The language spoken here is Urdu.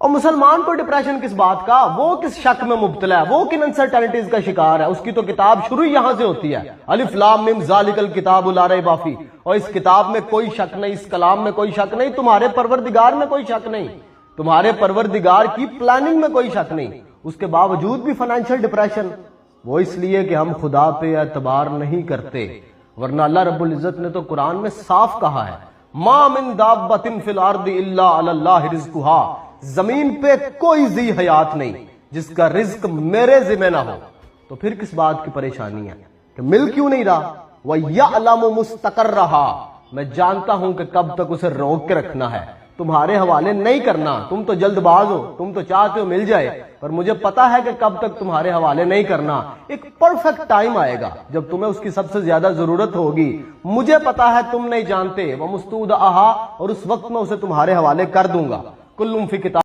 اور مسلمان کو ڈپریشن کس بات کا؟ وہ کس شک میں مبتلا ہے؟ وہ کن انسرٹینٹیز کا شکار ہے؟ اس کی تو کتاب شروع یہاں سے ہوتی ہے، الف لام میم ذالک الکتاب لا ریب فیہ، اور اس کتاب میں کوئی شک نہیں، اس کلام میں کوئی شک نہیں، تمہارے پروردگار میں کوئی شک نہیں، تمہارے پروردگار کی پلاننگ میں کوئی شک نہیں۔ اس کے باوجود بھی فائنینشیل ڈپریشن، وہ اس لیے کہ ہم خدا پہ اعتبار نہیں کرتے، ورنہ اللہ رب العزت نے تو قرآن میں صاف کہا ہے ما من دابۃ فی الارض الا علی اللہ رزقها، زمین پہ کوئی ذی حیات نہیں جس کا رزق میرے ذمہ نہ ہو۔ تو پھر کس بات کی پریشانی ہے کہ مل کیوں نہیں رہا؟ وَيَعْلَمُ مُسْتَقَرَّهَا، میں جانتا ہوں کہ کب تک اسے روک کے رکھنا ہے، تمہارے حوالے نہیں کرنا۔ تم تو جلد باز ہو، تم تو چاہتے ہو مل جائے، پر مجھے پتا ہے کہ کب تک تمہارے حوالے نہیں کرنا۔ ایک پرفیکٹ ٹائم آئے گا جب تمہیں اس کی سب سے زیادہ ضرورت ہوگی، مجھے پتا ہے تم نہیں جانتے، وَمُسْتُودَعَهَا، اور اس وقت میں اسے تمہارے حوالے کر دوں گا۔ کلٌ فی کتاب